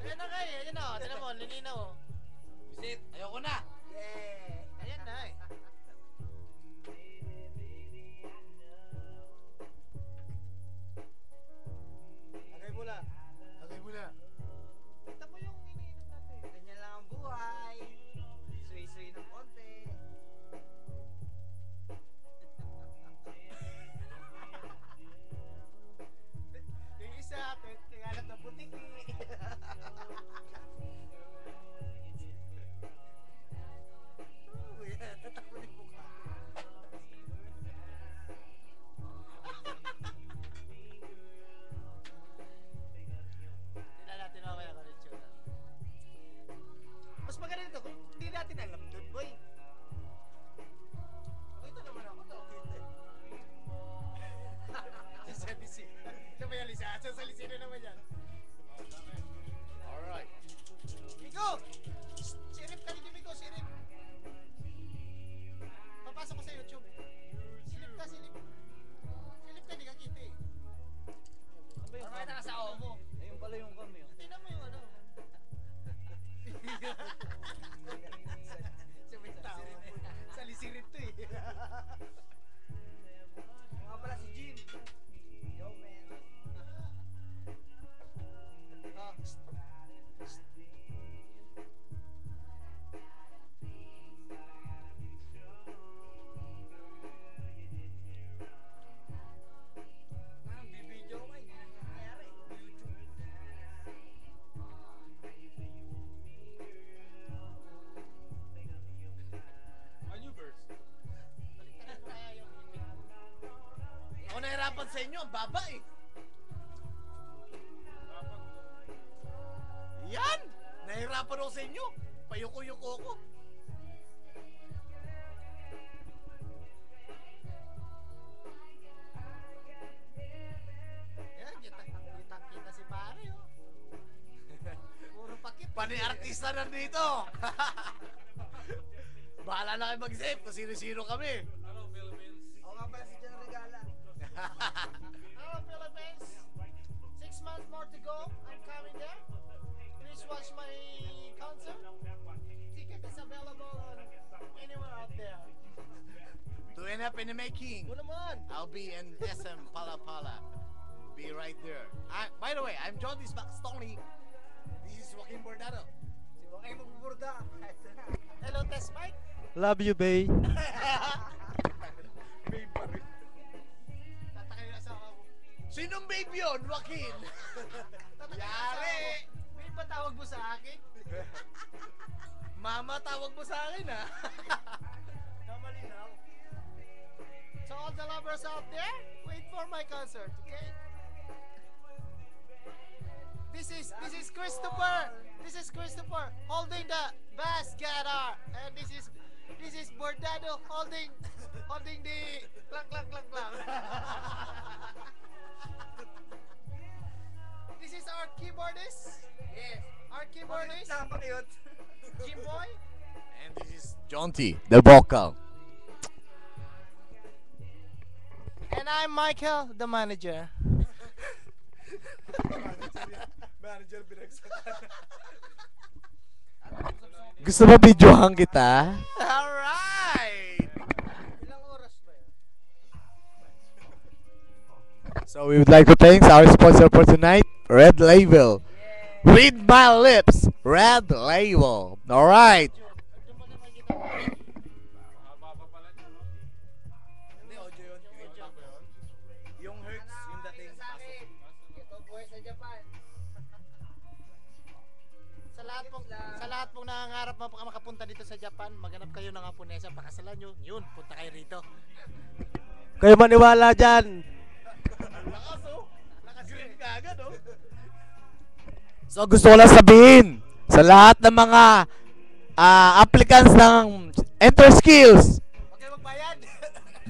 Ayan na nga eh. Ayan na. Tignan mo. Lininaw. Visit, ayoko na. Yeah. Ayan na eh. Lagay mo na. Lagay mo na. Kita mo yung iniinom natin. Ganyan lang ang buhay. Suy-suy ng konti. Yung isa, kagalat ng butiki. Uy, tatakbo ng mukha. Tingnan natin mamaya kung ano yung tsura. Mas maganda ito kung hindi natin alam dun, boy. Ito naman ako to. Sa lisi. Ito ba yung lisa? Sa lisi na naman yan. Alright. Miko! Sirip ka dito, Miko. Sirip. Papasok ko sa YouTube. Silip ka, silip. Silip ka, di ka kita eh. Ano ba yung nakasao mo? Ayun pala yung kami. Tingnan mo yung ano. Sabay tao. Sa lisirit to eh. Mga pala si Jim. Yo, man. Ah, Bibidyo ko hindi na nangyayari. YouTube. Baliktad mo kaya yung imig. Ako nahirapan sa inyo. Ang baba eh. Yan! Nahirapan ako sa inyo. Payuko-yuko ko. Yan, kita si pare oh. Puro pakit. Pani-artista na dito. Bahala na kayo mag-isip kung sino-sino kami. Ako nga pala si John Regala. Hello Philippines. 6 months more to go. I'm coming there. Please watch my concert. Ticket is available on anywhere out there. To end up in the making. Ano naman? I'll be in SM Pala Pala. Be right there. By the way, I'm John Dis Baxtoni. This is Joaquin Bordado. Si Joaquin magbuburda. Hello Test Mike. Love you, Bay. Babe pa rin. Tatakay na sa ako. Sinong babe yun, Joaquin? Yari! May ba tawag mo sa akin? Mama, tawag mo sa akin ha. Kamalinaw. So all the lovers out there, wait for my concert, okay? This is Christopher. This is Christopher holding the bass guitar, and this is Bordado holding the clang clang clang clang. This is our keyboardist. Yes, our keyboardist, Napakayot. Jim Boy. And this is John T, the vocal. And I'm Michael, the manager. Manager binagsakan. Gusto mo videohan kita? Alright! Ilang oras ba yan? So we would like to thank our sponsor for tonight, Red Label. Read my lips, Red Label. Alright. Doon mo naman kita. Hindi, audio yun. Yung intro ba yun? Yung hertz, yung dating pasok. Ito boy sa Japan. Sa lahat pong nangangarap makapunta dito sa Japan, maghanap kayo ng Haponesa, pakasalan nyo, yun, punta kayo rito. Kayo maniwala dyan. Lakas oh! Naka-green ka agad oh! So gusto ko lang sabihin sa lahat ng mga applicants ng Enter Skills, Huwag kayo magbayad.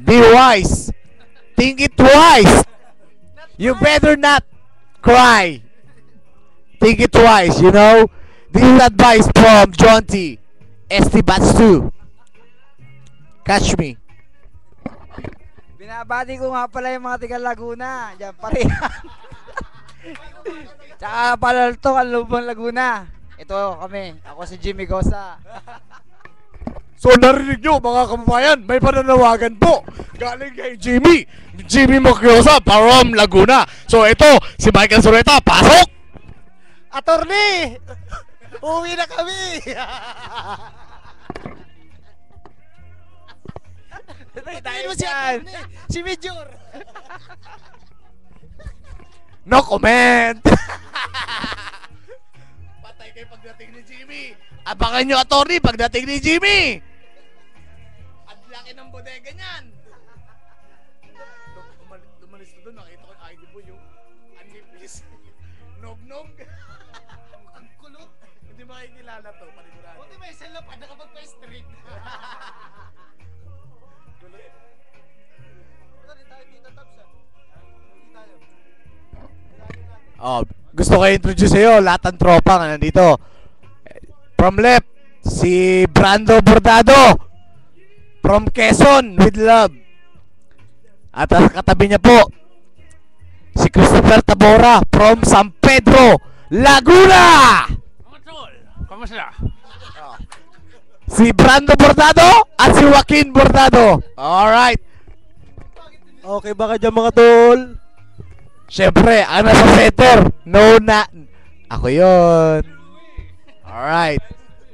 be wise. Think it twice. You better not cry. Think it twice, you know? This is advice from John T. ST Batch 2. Catch me. Binabati ko nga pala yung mga taga Laguna. Diyan pa rin. Tsaka Palalto, Lubang, Laguna. Ito kami. Ako si Jimmy Gosa. So narinig nyo mga kababayan, may pananawagan po galing kay Jimmy Mociosa from Laguna. So ito, si Michael Sureta, pasok! Attorney! Uwi na kami! Tayo Ano si dyan. attorney? Si Major! No comment! Patay kayo pagdating ni Jimmy! Abangan nyo, attorney, pagdating ni Jimmy! Ang laki ng bodega niyan! Lumalis na doon, nakita ko yung ID mo, yung unlipis. Nog-nog. Ang kulot. Hindi makikilala to, panigurado. Buti may sala pa, nakapag-pa-street. Kulot. Wala tayo dito, Tabs, Hindi tayo. Oh, gusto ko i-introduce sa'yo, lahat ng tropa nga nandito. From left, si Brando Bordado. From Quezon, with love. At sa katabi niya po, si Christopher Tabora from San Pedro, Laguna. Mga tol, kamusta? Si Brando Bordado at si Joaquin Bordado. Alright. Okay ba ka dyan mga tol? Siyempre, ang nasa center, no na. Ako yun. Alright.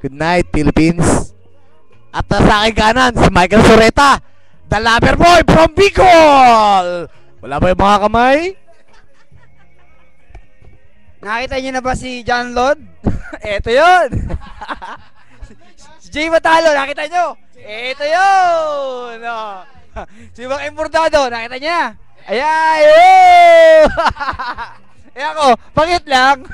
Good night, Philippines. At sa aking kanan, si Michael Sureta, the lover boy from Bicol. Wala ba yung mga kamay? Nakita niyo na ba si John Lod? Eto yun. Si Jay Matalo, nakita niyo? Eto yun. Oh. Si Bang Importado, nakita niya? Ayan, yun. Eh ako, pangit lang.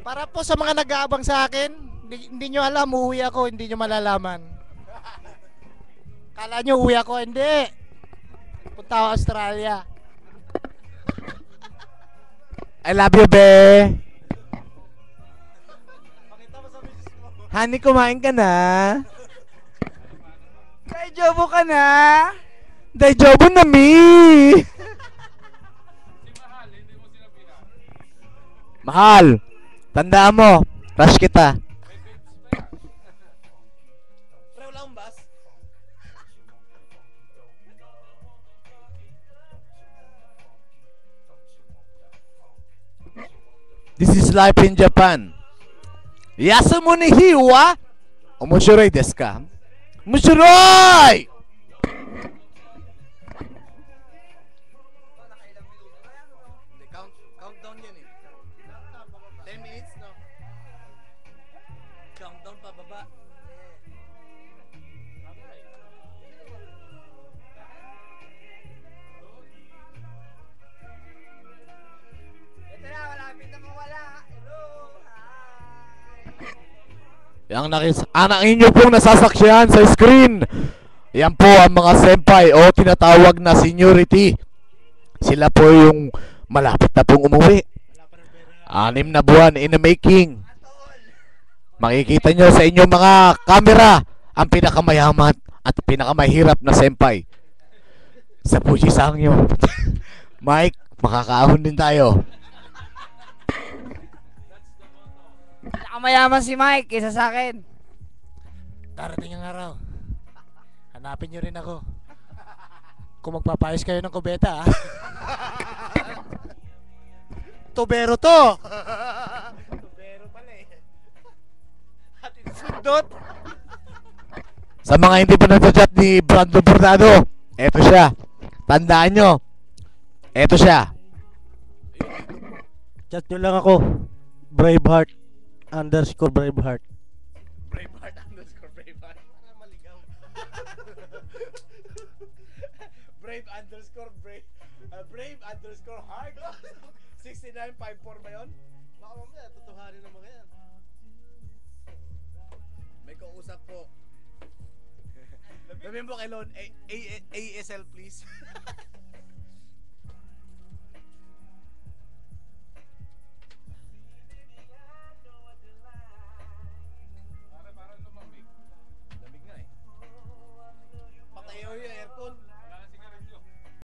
Para po sa mga nag-aabang sa akin, hindi nyo alam, uuwi ako, hindi nyo malalaman. Kala nyo uuwi ako, hindi. Punta ako Australia. I love you, be. Honey, kumain ka na? Kay Jobo ka na? Day jobo na, mi. Mahal, tandaan mo, rush kita. Pre, wala akong bus. This is life in Japan. Yasumu ni hiwa. Omoshiroi desu ka? Omoshiroi! Countdown yan eh. 10 minutes, no? Countdown pa baba. Ito na, malapit na mawala. Hello, hi. Ang inyo pong nasasaksihan sa screen. Yan po ang mga senpai o tinatawag na seniority. Sila po yung malapit na pong umuwi. 6 na buwan in the making. Makikita nyo sa inyong mga camera ang pinakamayaman at pinakamahirap na senpai sa Fuji Sangyo. Mike, makakaahon din tayo. Nakamayaman si Mike, isa sa akin. Darating ang araw. Hanapin nyo rin ako. Kung magpapayos kayo ng kubeta, ha? Tubero to! Pero pala eh. Sundot. Sa mga hindi pa nagchat ni Brando Bordado, eto siya. Tandaan nyo. Eto siya. Chat nyo lang ako. Braveheart _ Braveheart. Braveheart _ Braveheart. Maligaw. Brave _ heart. 6954 ba yun? Baka mamaya, tutuhanin ng mga yan. May kausap po. Sabihin mo kay Lon, ASL please.